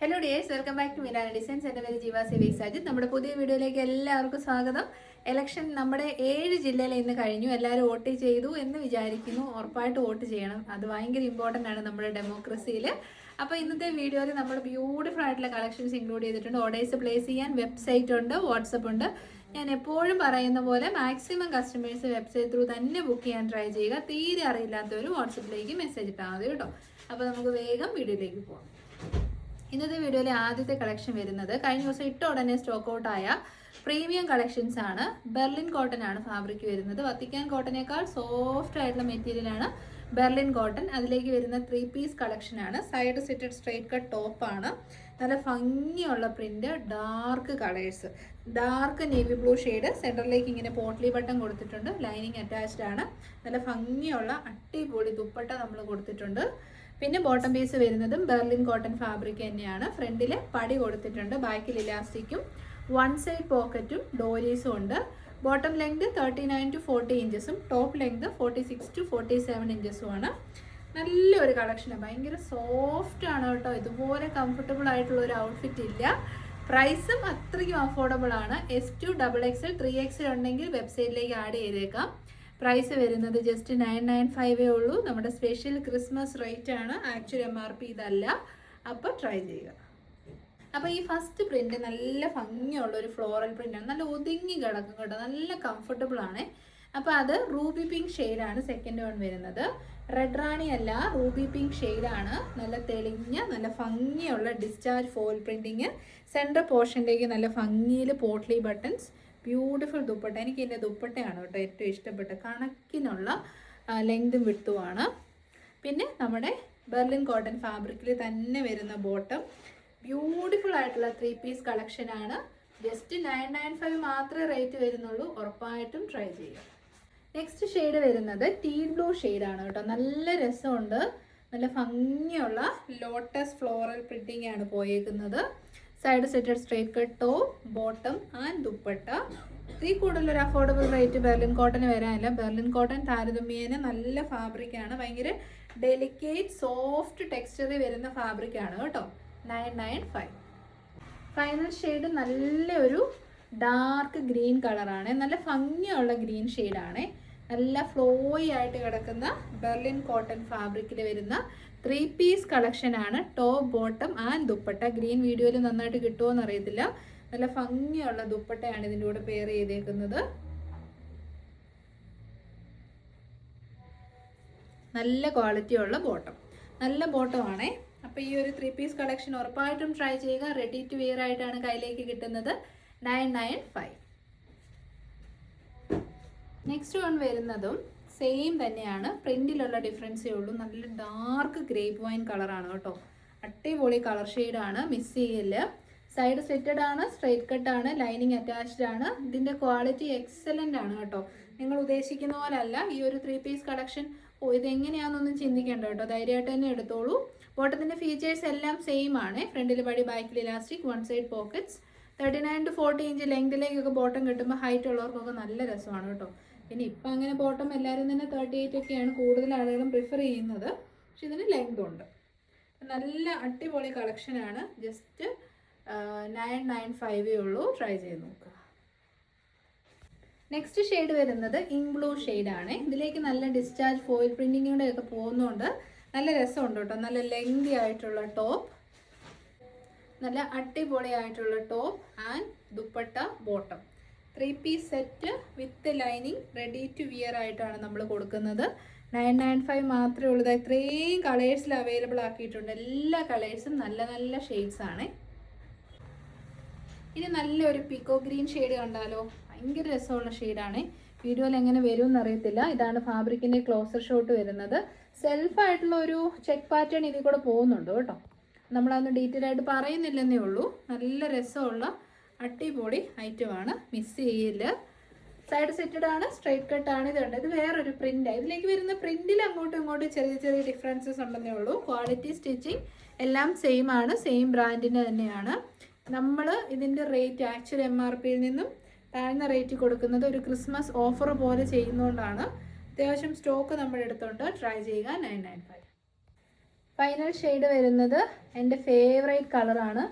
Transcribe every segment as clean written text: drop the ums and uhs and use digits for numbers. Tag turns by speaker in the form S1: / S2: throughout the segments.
S1: Hello dears, welcome back to Milana designs. എൻ്റെ പേര് ജീവ സിവി സാജിത്ത്. നമ്മുടെ പുതിയ വീഡിയോയിലേക്ക് എല്ലാവർക്കും സ്വാഗതം. ഇലക്ഷൻ നമ്മുടെ 7 ജില്ലയിൽ ഇന്ന് കഴിഞ്ഞു. എല്ലാവരും വോട്ട് ചെയ്തു എന്ന് വിചാരിക്കുന്നു. ഉറപ്പായിട്ട് വോട്ട് ചെയ്യണം, അത് ഭയങ്കര ഇമ്പോർട്ടൻ്റ് ആണ് നമ്മുടെ ഡെമോക്രസിയിൽ. അപ്പോൾ ഇന്നത്തെ വീഡിയോയിൽ നമ്മൾ ബ്യൂട്ടിഫുൾ ആയിട്ടുള്ള കളക്ഷൻസ് ഇൻക്ലൂഡ് ചെയ്തിട്ടുണ്ട്. ഓർഡേഴ്സ് പ്ലേസ് ചെയ്യാൻ വെബ്സൈറ്റ് ഉണ്ട്, വാട്സപ്പ് ഉണ്ട്. ഞാൻ എപ്പോഴും പറയുന്ന പോലെ മാക്സിമം കസ്റ്റമേഴ്സ് വെബ്സൈറ്റ് ത്രൂ തന്നെ ബുക്ക് ചെയ്യാൻ ട്രൈ ചെയ്യുക. തീരെ അറിയില്ലാത്തവർ വാട്സപ്പിലേക്ക് മെസ്സേജ് ഇട്ടാൽ മതി കേട്ടോ. അപ്പോൾ നമുക്ക് വേഗം വീഡിയോയിലേക്ക് പോകാം. ഇന്നത്തെ വീഡിയോയിലെ ആദ്യത്തെ കളക്ഷൻ വരുന്നത് കഴിഞ്ഞ ദിവസം ഇട്ട ഉടനെ സ്റ്റോക്ക് ഔട്ട് ആയ പ്രീമിയം കളക്ഷൻസ് ആണ്. ബെർലിൻ കോട്ടൺ ആണ് ഫാബ്രിക് വരുന്നത്. വത്തിക്കാൻ കോട്ടനേക്കാൾ സോഫ്റ്റ് ആയിട്ടുള്ള മെറ്റീരിയൽ ആണ് ബെർലിൻ കോട്ടൺ. അതിലേക്ക് വരുന്ന 3 പീസ് കളക്ഷൻ ആണ്. Side slitted straight cut top ആണ്. നല്ല ഭംഗിയുള്ള print, dark colours, dark navy blue shade. സെൻറ്ററിലേക്ക് ഇങ്ങനെ പോട്ട്ലി ബട്ടൺ കൊടുത്തിട്ടുണ്ട്. ലൈനിങ് അറ്റാച്ച്ഡ് ആണ്. നല്ല ഭംഗിയുള്ള അടിപൊളി ദുപ്പട്ട നമ്മൾ കൊടുത്തിട്ടുണ്ട്. പിന്നെ ബോട്ടം പീസ് വരുന്നതും ബെർലിൻ കോട്ടൺ ഫാബ്രിക് തന്നെയാണ്. ഫ്രണ്ടിൽ പടി കൊടുത്തിട്ടുണ്ട്, ബാക്കിൽ ഇലാസ്റ്റിക്കും, വൺ സൈഡ് പോക്കറ്റും ഡോരീസും ഉണ്ട്. ബോട്ടം ലെങ്ത് 39 to 40 ഇഞ്ചസും ടോപ്പ് ലെങ്ത് 46 to 47 ഇഞ്ചസും ആണ്. നല്ലൊരു കളക്ഷനാണ്, ഭയങ്കര സോഫ്റ്റ് ആണ് കേട്ടോ. ഇതുപോലെ കംഫർട്ടബിൾ ആയിട്ടുള്ള ഒരു ഔട്ട്ഫിറ്റ് ഇല്ല. പ്രൈസും അത്രയ്ക്കും അഫോർഡബിൾ ആണ്. S2 XXL 3XL ഉണ്ടെങ്കിൽ വെബ്സൈറ്റിലേക്ക് ആഡ് ചെയ്തേക്കാം. പ്രൈസ് വരുന്നത് ജസ്റ്റ് 995 ഉള്ളൂ. നമ്മുടെ സ്പെഷ്യൽ ക്രിസ്മസ് റേറ്റ് ആണ്, ആക്ച്വൽ MRP ഇതല്ല. അപ്പോൾ ട്രൈ ചെയ്യുക. അപ്പോൾ ഈ ഫസ്റ്റ് പ്രിന്റ് നല്ല ഭംഗിയുള്ള ഒരു ഫ്ലോറൽ പ്രിന്റാണ്. നല്ല ഒതുങ്ങി കിടക്കും കേട്ടോ, നല്ല കംഫർട്ടബിൾ ആണ്. അപ്പോൾ അത് റൂബി പിങ്ക് ഷെയ്ഡാണ് സെക്കൻഡ് വൺ വരുന്നത്. റെഡ് റാണി അല്ല, റൂബി പിങ്ക് ഷെയ്ഡാണ്. നല്ല തെളിഞ്ഞ നല്ല ഭംഗിയുള്ള ഡിസ്ചാർജ് ഫോയിൽ പ്രിന്റിങ്. സെൻറ്റർ പോർഷനിലേക്ക് നല്ല ഭംഗിയിൽ പോട്ട്ലി ബട്ടൺസ്, ബ്യൂട്ടിഫുൾ ദുപ്പട്ട. എനിക്ക് എൻ്റെ ദുപ്പട്ടയാണ് കേട്ടോ ഏറ്റവും ഇഷ്ടപ്പെട്ട, കണക്കിനുള്ള ലെങ്തും വിട്ടുമാണ്. പിന്നെ നമ്മുടെ ബെർലിൻ കോട്ടൺ ഫാബ്രിക്കിൽ തന്നെ വരുന്ന ബോട്ടം, ബ്യൂട്ടിഫുൾ ആയിട്ടുള്ള 3 പീസ് കളക്ഷനാണ്. ജസ്റ്റ് 995 മാത്രമേ റേറ്റ് വരുന്നുള്ളൂ. ഉറപ്പായിട്ടും ട്രൈ ചെയ്യുക. നെക്സ്റ്റ് ഷെയ്ഡ് വരുന്നത് ടീ ബ്ലൂ ഷെയ്ഡാണ് കേട്ടോ. നല്ല രസമുണ്ട്, നല്ല ഭംഗിയുള്ള ലോട്ടസ് ഫ്ലോറൽ പ്രിന്റിംഗ് ആണ് പോയേക്കുന്നത്. Side slitted straight cut top, bottom and dupatta. ഇതിൽ കൂടുതലൊരു അഫോർഡബിൾ റേറ്റ് ബെർലിൻ കോട്ടന് വരാനില്ല. ബെർലിൻ കോട്ടൺ താരതമ്യേന നല്ല ഫാബ്രിക്കാണ്, ഭയങ്കര ഡെലിക്കേറ്റ് സോഫ്റ്റ് ടെക്സ്ചറിൽ വരുന്ന ഫാബ്രിക്കാണ് കേട്ടോ. 995. ഫൈനൽ ഷെയ്ഡ് നല്ലൊരു ഡാർക്ക് ഗ്രീൻ കളറാണ്. നല്ല ഭംഗിയുള്ള ഗ്രീൻ ഷെയ്ഡാണ്. നല്ല ഫ്ലോയി ആയിട്ട് കിടക്കുന്ന ബെർലിൻ കോട്ടൺ ഫാബ്രിക്കിൽ വരുന്ന 3 പീസ് കളക്ഷനാണ്. Top, bottom and dupatta. Green വീഡിയോയിൽ നന്നായിട്ട് കിട്ടുമോ എന്നറിയത്തില്ല. നല്ല ഭംഗിയുള്ള ദുപ്പട്ടയാണ് ഇതിൻ്റെ കൂടെ പെയർ ചെയ്തേക്കുന്നത്. നല്ല ക്വാളിറ്റിയുള്ള ബോട്ടം, നല്ല ബോട്ടമാണേ. അപ്പോൾ ഈ ഒരു 3 പീസ് കളക്ഷൻ ഉറപ്പായിട്ടും ട്രൈ ചെയ്യുക. റെഡി ടു വെയർ ആയിട്ടാണ് കയ്യിലേക്ക് കിട്ടുന്നത്. 995. നെക്സ്റ്റ് വൺ വരുന്നതും സെയിം തന്നെയാണ്, പ്രിന്റിലുള്ള ഡിഫറൻസേ ഉള്ളൂ. നല്ല ഡാർക്ക് ഗ്രേപ്പ് വൈൻ കളറാണ് കേട്ടോ. അടിപൊളി കളർ ഷെയ്ഡാണ്, മിസ് ചെയ്യില്ല. സൈഡ് സെറ്റഡ് ആണ്, സ്ട്രൈറ്റ് കട്ട് ആണ്, ലൈനിങ് അറ്റാച്ച്ഡ് ആണ്. ഇതിൻ്റെ ക്വാളിറ്റി എക്സലൻ്റ് ആണ് കേട്ടോ. നിങ്ങൾ ഉദ്ദേശിക്കുന്ന പോലെ അല്ല ഈ ഒരു 3 പീസ് കളക്ഷൻ. ഇതെങ്ങനെയാണെന്നൊന്നും ചിന്തിക്കേണ്ട കേട്ടോ, ധൈര്യമായിട്ട് തന്നെ എടുത്തോളൂ. ബോട്ടത്തിൻ്റെ ഫീച്ചേഴ്സ് എല്ലാം സെയിം ആണ്. ഫ്രണ്ടിൽ പടി, ബാക്കിൽ elastic, one side pockets. 39 to 40 inch ലെങ്തിലേക്കൊക്കെ ബോട്ടം കിട്ടുമ്പോൾ ഹൈറ്റ് ഉള്ളവർക്കൊക്കെ നല്ല രസമാണ് കേട്ടോ. പിന്നെ ഇപ്പം അങ്ങനെ ബോട്ടം എല്ലാവരും തന്നെ 38 ഒക്കെയാണ് കൂടുതൽ ആളുകളും പ്രിഫർ ചെയ്യുന്നത്. പക്ഷെ ഇതിന് ലെങ്ത് ഉണ്ട്. നല്ല അടിപൊളി കളക്ഷനാണ്. ജസ്റ്റ് 995 ഉള്ളൂ. ട്രൈ ചെയ്ത് നോക്കുക. നെക്സ്റ്റ് ഷെയ്ഡ് വരുന്നത് ഇങ്ക് ബ്ലൂ ഷെയ്ഡാണ്. ഇതിലേക്ക് നല്ല ഡിസ്ചാർജ് ഫോയിൽ പ്രിൻറ്റിങ്ങിൻ്റെ ഒക്കെ പോകുന്നതുകൊണ്ട് നല്ല രസമുണ്ട് കേട്ടോ. നല്ല ലെങ്തി ആയിട്ടുള്ള ടോപ്പ്, നല്ല അടിപൊളിയായിട്ടുള്ള top and dupatta, bottom. 3 piece set with lining, ready to wear ആയിട്ടാണ് നമ്മൾ കൊടുക്കുന്നത്. 995 മാത്രമേ ഉള്ളൂ. ഇത്രയും കളേഴ്സിൽ അവൈലബിൾ ആക്കിയിട്ടുണ്ട്. എല്ലാ കളേഴ്സും നല്ല നല്ല ഷെയ്ഡ്സ് ആണ്. ഇനി നല്ലൊരു പിക്കോ ഗ്രീൻ ഷെയ്ഡ് കണ്ടാലോ, ഭയങ്കര രസമുള്ള ഷെയ്ഡാണ്. വീഡിയോയിൽ എങ്ങനെ വരും എന്നറിയത്തില്ല. ഇതാണ് ഫാബ്രിക്കിൻ്റെ ക്ലോസർ ഷോട്ട് വരുന്നത്. സെൽഫായിട്ടുള്ള ഒരു ചെക്ക് പാറ്റേൺ ഇതിൽ കൂടെ പോകുന്നുണ്ട് കേട്ടോ. നമ്മളതൊന്ന് ഡീറ്റെയിൽ ആയിട്ട് പറയുന്നില്ലെന്നേ ഉള്ളൂ. നല്ല രസമുള്ള അടിപൊളി ഐറ്റമാണ്, മിസ് ചെയ്യില്ല. സൈഡ് സെറ്റഡ് ആണ്, സ്ട്രൈറ്റ് കട്ട് ആണ്. ഇത് വേറൊരു പ്രിൻ്റാണ്. ഇതിലേക്ക് വരുന്ന പ്രിൻറ്റിൽ അങ്ങോട്ടും ഇങ്ങോട്ടും ചെറിയ ചെറിയ ഡിഫറൻസസ് ഉണ്ടെന്നേ ഉള്ളൂ. ക്വാളിറ്റി, സ്റ്റിച്ചിങ് എല്ലാം സെയിം ആണ്, സെയിം ബ്രാൻഡിൻ്റെ തന്നെയാണ്. നമ്മൾ ഇതിൻ്റെ റേറ്റ് ആക്ച്വൽ MRPയിൽ നിന്നും താഴ്ന്ന റേറ്റ് കൊടുക്കുന്നത് ഒരു ക്രിസ്മസ് ഓഫർ പോലെ ചെയ്യുന്നതുകൊണ്ടാണ്. അത്യാവശ്യം സ്റ്റോക്ക് നമ്മുടെ അടുത്തുണ്ട്. ട്രൈ ചെയ്യുക. 995. ഫൈനൽ ഷെയ്ഡ് വരുന്നത് എൻ്റെ ഫേവറേറ്റ് കളറാണ്.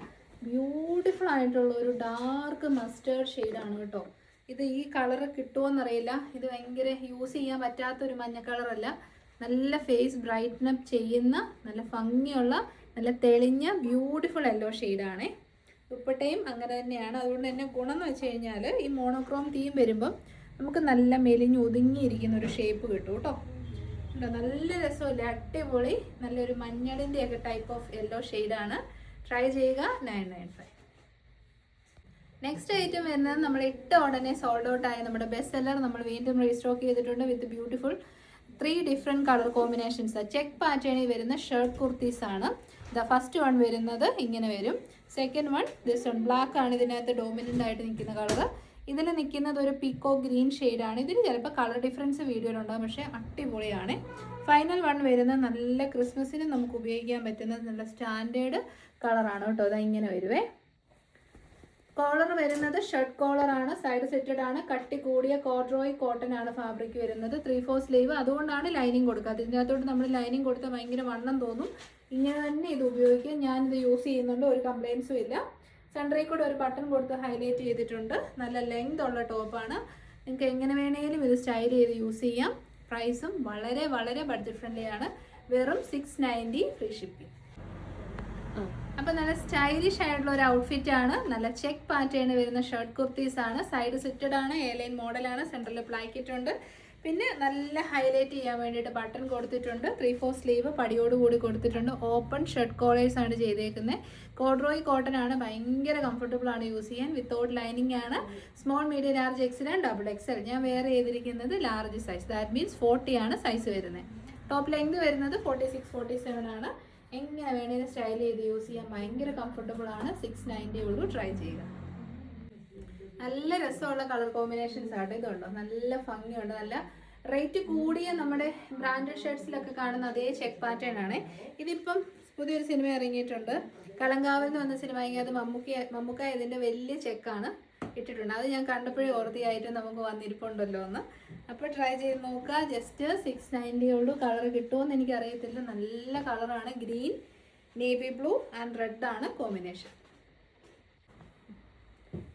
S1: ബ്യൂട്ടിഫുൾ ആയിട്ടുള്ള ഒരു ഡാർക്ക് മസ്റ്റേർഡ് ഷെയ്ഡാണ് കേട്ടോ. ഇത് ഈ കളറ് കിട്ടുമോയെന്നറിയില്ല. ഇത് ഭയങ്കര യൂസ് ചെയ്യാൻ പറ്റാത്തൊരു മഞ്ഞ കളറല്ല. നല്ല ഫേസ് ബ്രൈറ്റനപ്പ് ചെയ്യുന്ന നല്ല ഭംഗിയുള്ള നല്ല തെളിഞ്ഞ ബ്യൂട്ടിഫുൾ യെല്ലോ ഷെയ്ഡാണേ. ദുപ്പട്ടയും അങ്ങനെ തന്നെയാണ്. അതുകൊണ്ട് തന്നെ ഗുണം എന്ന് വെച്ച് കഴിഞ്ഞാൽ ഈ മോണോക്രോം തീം വരുമ്പം നമുക്ക് നല്ല മെലിഞ്ഞ് ഒതുങ്ങിയിരിക്കുന്ന ഒരു ഷേപ്പ് കിട്ടും കേട്ടോ. നല്ല രസമില്ല, അടിപൊളി നല്ലൊരു മഞ്ഞളിൻ്റെയൊക്കെ ടൈപ്പ് ഓഫ് യെല്ലോ ഷെയ്ഡാണ്. ട്രൈ ചെയ്യുക. 995. നെക്സ്റ്റ് ഐറ്റം വരുന്നത് നമ്മൾ ഇട്ട ഉടനെ സോൾഡ് ഔട്ട് ആയ നമ്മുടെ ബെസ്റ്റ് സെല്ലർ നമ്മൾ വീണ്ടും റീസ്റ്റോക്ക് ചെയ്തിട്ടുണ്ട് വിത്ത് beautiful 3 different colour combinations. Check പാറ്റേണിൽ വരുന്ന ഷർട്ട് കുർത്തീസ് ആണ്. ഫസ്റ്റ് വൺ വരുന്നത് ഇങ്ങനെ വരും. Second one this one black ആണ് ഇതിനകത്ത് ഡോമിനൻ്റ് ആയിട്ട് നിൽക്കുന്ന കളർ. ഇതിൽ നിൽക്കുന്നത് ഒരു പീക്കോ ഗ്രീൻ ഷെയ്ഡാണ്. ഇതിന് ചിലപ്പോൾ കളർ ഡിഫറൻസ് വീഡിയോയിലുണ്ടാകും, പക്ഷേ അടിപൊളിയാണ്. ഫൈനൽ വൺ വരുന്നത് നല്ല ക്രിസ്മസിന് നമുക്ക് ഉപയോഗിക്കാൻ പറ്റുന്ന നല്ല സ്റ്റാൻഡേർഡ് കളറാണ് കേട്ടോ. അത് ഇങ്ങനെ വരുവേ. കോളർ വരുന്നത് ഷർട്ട് കോളറാണ്, സൈഡ് സെറ്റഡ് ആണ്. കട്ടി കൂടിയ കോഡ്രോയ് കോട്ടൺ ആണ് ഫാബ്രിക് വരുന്നത്. 3/4 സ്ലീവ്. അതുകൊണ്ടാണ് ലൈനിങ് കൊടുക്കുക. ഇതിനകത്തോട്ട് നമ്മൾ ലൈനിങ് കൊടുത്താൽ ഭയങ്കര വണ്ണം തോന്നും. ഇങ്ങനെ തന്നെ ഇത് ഉപയോഗിക്കുക. ഞാനിത് യൂസ് ചെയ്യുന്നുണ്ട്, ഒരു കംപ്ലയിൻസും ഇല്ല. സെൻറ്ററിൽ കൂടെ ഒരു ബട്ടൺ കൊടുത്ത് ഹൈലൈറ്റ് ചെയ്തിട്ടുണ്ട്. നല്ല ലെങ്ത് ഉള്ള ടോപ്പാണ്. നിങ്ങൾക്ക് എങ്ങനെ വേണേലും ഇത് സ്റ്റൈൽ ചെയ്ത് യൂസ് ചെയ്യാം. പ്രൈസും വളരെ വളരെ ബഡ്ജറ്റ് ഫ്രണ്ട്ലി ആണ്. വെറും 690 ഫ്രീ ഷിപ്പിംഗ്. അപ്പോൾ നല്ല സ്റ്റൈലിഷ് ആയിട്ടുള്ള ഒരു ഔട്ട്ഫിറ്റ് ആണ്. നല്ല ചെക്ക് പാറ്റേൺ വരുന്ന ഷർട്ട് കുർത്തീസ് ആണ്. സൈഡ് സിറ്റഡ് ആണ്, എ ലൈൻ മോഡലാണ്. സെൻറ്ററിൽ പ്ലാക്കിട്ടുണ്ട്. പിന്നെ നല്ല ഹൈലൈറ്റ് ചെയ്യാൻ വേണ്ടിയിട്ട് ബട്ടൺ കൊടുത്തിട്ടുണ്ട്. 3/4 സ്ലീവ് പടിയോടുകൂടി കൊടുത്തിട്ടുണ്ട്. ഓപ്പൺ ഷർട്ട് കോളേഴ്സ് ആണ് ചെയ്തേക്കുന്നത്. കോഡ്രോയ് കോട്ടൺ ആണ്. ഭയങ്കര കംഫർട്ടബിൾ ആണ് യൂസ് ചെയ്യാൻ. വിത്തൗട്ട് ലൈനിങ് ആണ്. Small, medium, large, Excel and double XL. ഞാൻ വേറെ ചെയ്തിരിക്കുന്നത് ലാർജ് സൈസ്. ദാറ്റ് മീൻസ് 40 ആണ് സൈസ് വരുന്നത്. ടോപ്പ് ലെങ്ത് വരുന്നത് 46-47 ആണ്. എങ്ങനെ വേണേലും സ്റ്റൈൽ ചെയ്ത് യൂസ് ചെയ്യാൻ ഭയങ്കര കംഫർട്ടബിൾ ആണ്. 690 ഉള്ളൂ. ട്രൈ ചെയ്യുക. നല്ല രസമുള്ള കളർ കോമ്പിനേഷൻസ് ആട്ടോ. ഇതുണ്ടോ, നല്ല ഭംഗിയുണ്ട്. നല്ല റേറ്റ് കൂടിയ നമ്മുടെ ബ്രാൻഡഡ് ഷർട്ട്സിലൊക്കെ കാണുന്ന അതേ ചെക്ക് പാറ്റേൺ ആണ്. ഇതിപ്പം പുതിയൊരു സിനിമ ഇറങ്ങിയിട്ടുണ്ട്, കളങ്കാവൽ എന്ന് വന്ന സിനിമ. അത് മമ്മൂക്ക ഇതിൻ്റെ വലിയ ചെക്കാണ് ഇട്ടിട്ടുണ്ട്. അത് ഞാൻ കണ്ടപ്പോഴേ ഓർത്തിയായിട്ട് നമുക്ക് വന്നിരിപ്പുണ്ടല്ലോ എന്ന്. അപ്പോൾ ട്രൈ ചെയ്ത് നോക്കുക. ജസ്റ്റ് 690 ഉള്ളൂ. കളർ കിട്ടുമെന്ന് എനിക്കറിയത്തില്ല. നല്ല കളറാണ്. Green, navy blue and red ആണ് കോമ്പിനേഷൻ.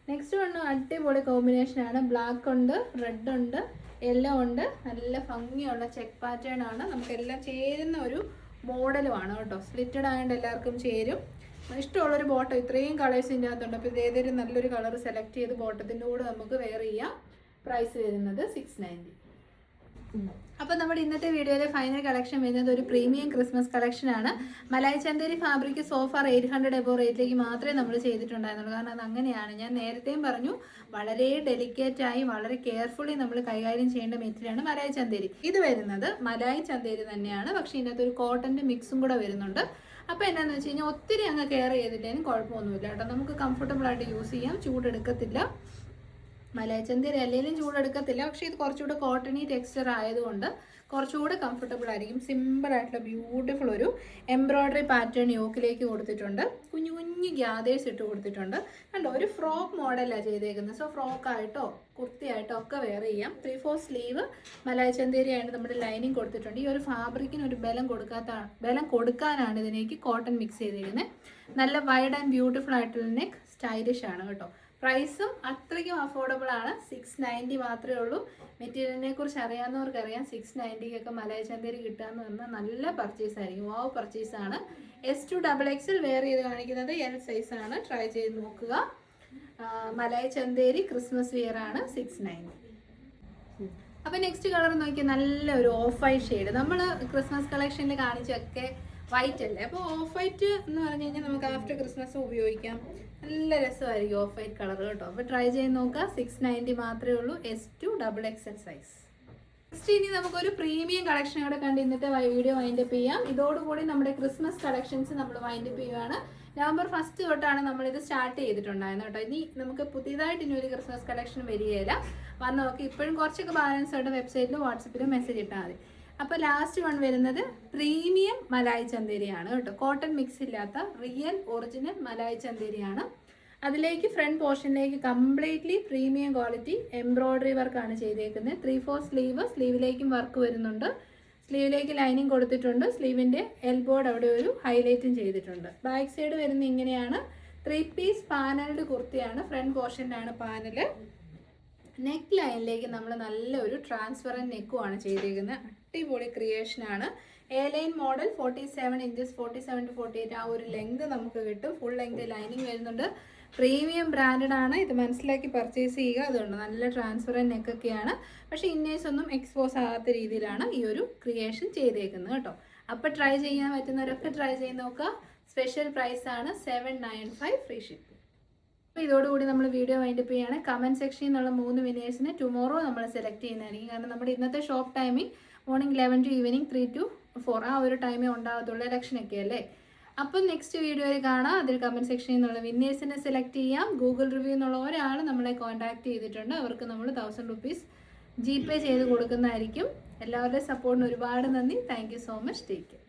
S1: നെക്സ്റ്റ് വണ് അടിപൊളി കോമ്പിനേഷനാണ്. ബ്ലാക്ക് ഉണ്ട്, റെഡ് ഉണ്ട്, യെല്ലോ ഉണ്ട്. നല്ല ഭംഗിയുള്ള ചെക്ക് പാറ്റേൺ ആണ്. നമുക്കെല്ലാം ചേരുന്ന ഒരു മോഡലുമാണ് കേട്ടോ. സ്ലിറ്റഡ് ആയതുകൊണ്ട് എല്ലാവർക്കും ചേരും. ഇഷ്ടമുള്ളൊരു ബോട്ടം. ഇത്രയും കളേഴ്സ് ഇതിൻ്റെ അകത്തുണ്ട്. അപ്പോൾ ഇത് ഏതൊരു നല്ലൊരു കളർ സെലക്ട് ചെയ്ത് ബോട്ടത്തിൻ്റെ കൂടെ നമുക്ക് വെയർ ചെയ്യാം. പ്രൈസ് വരുന്നത് 690. അപ്പോൾ നമ്മുടെ ഇന്നത്തെ വീഡിയോയിലെ ഫൈനൽ കളക്ഷൻ വരുന്നത് ഒരു പ്രീമിയം ക്രിസ്മസ് കളക്ഷനാണ്. Malai Chanderi fabric so far 800 above റേറ്റിലേക്ക് മാത്രമേ നമ്മൾ ചെയ്തിട്ടുണ്ടായിരുന്നുള്ളൂ. കാരണം അത് അങ്ങനെയാണ്. ഞാൻ നേരത്തെയും പറഞ്ഞു, വളരെ ഡെലിക്കേറ്റായി വളരെ കെയർഫുള്ളി നമ്മൾ കൈകാര്യം ചെയ്യേണ്ട മെറ്റീരിയലാണ് മലായ് ചന്തേരി. ഇത് വരുന്നത് മലായ് ചന്തേരി തന്നെയാണ്, പക്ഷേ ഇതിനകത്ത് ഒരു കോട്ടൻ്റെ മിക്സും കൂടെ വരുന്നുണ്ട്. അപ്പോൾ എന്താണെന്ന് വെച്ച് കഴിഞ്ഞാൽ ഒത്തിരി അങ്ങ് കെയർ ചെയ്തിട്ടേനും കുഴപ്പമൊന്നുമില്ല കേട്ടോ. നമുക്ക് കംഫർട്ടബിൾ ആയിട്ട് യൂസ് ചെയ്യാം. ചൂടെടുക്കത്തില്ല. മലായ് ചന്തേരി അല്ലെങ്കിലും ചൂടെടുക്കത്തില്ല. പക്ഷേ ഇത് കുറച്ചുകൂടെ കോട്ടണി ടെക്സ്ചർ ആയതുകൊണ്ട് കുറച്ചുകൂടെ കംഫർട്ടബിൾ ആയിരിക്കും. സിമ്പിളായിട്ടുള്ള ബ്യൂട്ടിഫുൾ ഒരു എംബ്രോയ്ഡറി പാറ്റേൺ യോക്കിലേക്ക് കൊടുത്തിട്ടുണ്ട്. കുഞ്ഞു കുഞ്ഞു ഗ്യാദേഴ്സ് ഇട്ട് കൊടുത്തിട്ടുണ്ട്. കണ്ടോ, ഒരു ഫ്രോക്ക് മോഡലാണ് ചെയ്തേക്കുന്നത്. സോ ഫ്രോക്കായിട്ടോ കുർത്തിയായിട്ടോ ഒക്കെ വെയർ ചെയ്യാം. 3/4 സ്ലീവ് മലായ് ചന്തേരി ആയിട്ട് നമ്മുടെ ലൈനിങ് കൊടുത്തിട്ടുണ്ട്. ഈ ഒരു ഫാബ്രിക്കിന് ഒരു ബലം കൊടുക്കാനാണ് ഇതിലേക്ക് കോട്ടൺ മിക്സ് ചെയ്തിരിക്കുന്നത്. നല്ല വൈഡ് ആൻഡ് ബ്യൂട്ടിഫുൾ ആയിട്ടുള്ള നെക്ക്, സ്റ്റൈലിഷ് ആണ് കേട്ടോ. പ്രൈസും അത്രയ്ക്കും അഫോർഡബിൾ ആണ്. 690 മാത്രമേ ഉള്ളൂ. മെറ്റീരിയലിനെ കുറിച്ച് അറിയാവുന്നവർക്കറിയാം 690 മലായ് ചന്തേരി കിട്ടാന്ന് പറഞ്ഞാൽ നല്ല പർച്ചേസ് ആയിരിക്കും. വാവ് പർച്ചേസാണ്. S2 XXL വെയർ ചെയ്ത് കാണിക്കുന്നത് L സൈസാണ്. ട്രൈ ചെയ്ത് നോക്കുക. മലായ് ചന്തേരി ക്രിസ്മസ് വെയർ ആണ്. 690. അപ്പോൾ നെക്സ്റ്റ് കളർ നോക്കിയാൽ നല്ലൊരു ഓഫ് വൈറ്റ് ഷെയ്ഡ്. നമ്മൾ ക്രിസ്മസ് കളക്ഷനിൽ കാണിച്ചൊക്കെ വൈറ്റ് അല്ലേ. അപ്പോൾ ഓഫ് വൈറ്റ് എന്ന് പറഞ്ഞു കഴിഞ്ഞാൽ നമുക്ക് ആഫ്റ്റർ ക്രിസ്മസ് ഉപയോഗിക്കാം. നല്ല രസമായിരിക്കും ഓഫ് വൈറ്റ് കളർ കേട്ടോ. അപ്പോൾ ട്രൈ ചെയ്ത് നോക്കുക. 690 മാത്രമേ ഉള്ളൂ. S2 XXL size. നെക്സ്റ്റ് ഇനി നമുക്കൊരു പ്രീമിയം കളക്ഷൻ കൂടെ കണ്ട് ഇന്നത്തെ വീഡിയോ വൈൻഡപ്പ് ചെയ്യാം. ഇതോടുകൂടി നമ്മുടെ ക്രിസ്മസ് കളക്ഷൻസ് നമ്മൾ വൈൻഡപ്പ് ചെയ്യുകയാണ്. നവംബർ 1 തൊട്ടാണ് നമ്മളിത് സ്റ്റാർട്ട് ചെയ്തിട്ടുണ്ടായിരുന്നു കേട്ടോ. ഇനി നമുക്ക് പുതിയതായിട്ട് ഇനി ഒരു ക്രിസ്മസ് കളക്ഷൻ വരികയില്ല. വന്ന് നോക്കി. ഇപ്പോഴും കുറച്ചൊക്കെ ബാലൻസ് ആയിട്ട് വെബ്സൈറ്റിലും വാട്സപ്പിലും മെസ്സേജ് ഇട്ടാൽ മതി. അപ്പോൾ ലാസ്റ്റ് വൺ വരുന്നത് പ്രീമിയം മലായ് ചന്തേരിയാണ് കേട്ടോ. കോട്ടൺ മിക്സ് ഇല്ലാത്ത റിയൽ ഒറിജിനൽ മലായ് ചന്തേരിയാണ്. അതിലേക്ക് ഫ്രണ്ട് പോർഷനിലേക്ക് കംപ്ലീറ്റ്ലി പ്രീമിയം ക്വാളിറ്റി എംബ്രോയ്ഡറി വർക്കാണ് ചെയ്തേക്കുന്നത്. 3/4 സ്ലീവിലേക്കും വർക്ക് വരുന്നുണ്ട്. സ്ലീവിലേക്ക് ലൈനിങ് കൊടുത്തിട്ടുണ്ട്. സ്ലീവിൻ്റെ എൽബോർഡ് അവിടെ ഒരു ഹൈലൈറ്റും ചെയ്തിട്ടുണ്ട്. ബാക്ക് സൈഡ് വരുന്ന ഇങ്ങനെയാണ്. 3 പീസ് പാനൽഡ് കുർത്തിയാണ്. ഫ്രണ്ട് പോർഷനിലാണ് പാനൽ. നെക്ക് ലൈനിലേക്ക് നമ്മൾ നല്ലൊരു ട്രാൻസ്പെറൻറ്റ് നെക്കുമാണ് ചെയ്തിരിക്കുന്നത്. അടിപൊളി ക്രിയേഷനാണ്. A line model 47 inches 47 to 48 ആ ഒരു ലെങ്ത് നമുക്ക് കിട്ടും. ഫുൾ ലെങ്ത് ലൈനിങ് വരുന്നുണ്ട്. പ്രീമിയം ബ്രാൻഡഡ് ആണ്. ഇത് മനസ്സിലാക്കി പർച്ചേസ് ചെയ്യുക. അതുകൊണ്ട് നല്ല ട്രാൻസ്പെറൻറ്റ് നെക്കൊക്കെയാണ്. പക്ഷേ ഇന്നേഴ്സ് ഒന്നും എക്സ്പോസ് ആകാത്ത രീതിയിലാണ് ഈ ഒരു ക്രിയേഷൻ ചെയ്തേക്കുന്നത് കേട്ടോ. അപ്പോൾ ട്രൈ ചെയ്യാൻ പറ്റുന്നവരൊക്കെ ട്രൈ ചെയ്ത് നോക്കുക. സ്പെഷ്യൽ പ്രൈസാണ് 795 ഫ്രീ ഷിപ്പിംഗ്. അപ്പോൾ ഇതോടുകൂടി നമ്മൾ വീഡിയോ വൈൻഡപ്പ് ചെയ്യുകയാണ്. കമൻറ്റ് സെക്ഷനിൽ നിന്നുള്ള 3 വിനേഴ്സിനെ ടുമോറോ നമ്മൾ സെലക്ട് ചെയ്യുന്നതായിരിക്കും. കാരണം നമ്മുടെ ഇന്നത്തെ shop timing morning 11 to evening 3 to 4 ആ ഒരു ടൈമേ ഉണ്ടാകത്തുള്ളൂ. ഇലക്ഷനൊക്കെ അല്ലേ. അപ്പം നെക്സ്റ്റ് വീഡിയോയിൽ കാണാം. അതിൽ കമൻറ്റ് സെക്ഷനിൽ നിന്നുള്ള വിന്നേഴ്സിനെ സെലക്ട് ചെയ്യാം. ഗൂഗിൾ റിവ്യൂ എന്നുള്ള ഒരാൾ നമ്മളെ കോൺടാക്ട് ചെയ്തിട്ടുണ്ട്. അവർക്ക് നമ്മൾ 1000 rupees GPay ചെയ്ത് കൊടുക്കുന്നതായിരിക്കും. എല്ലാവരുടെയും സപ്പോർട്ടിന് ഒരുപാട് നന്ദി. Thank you so much. Take care.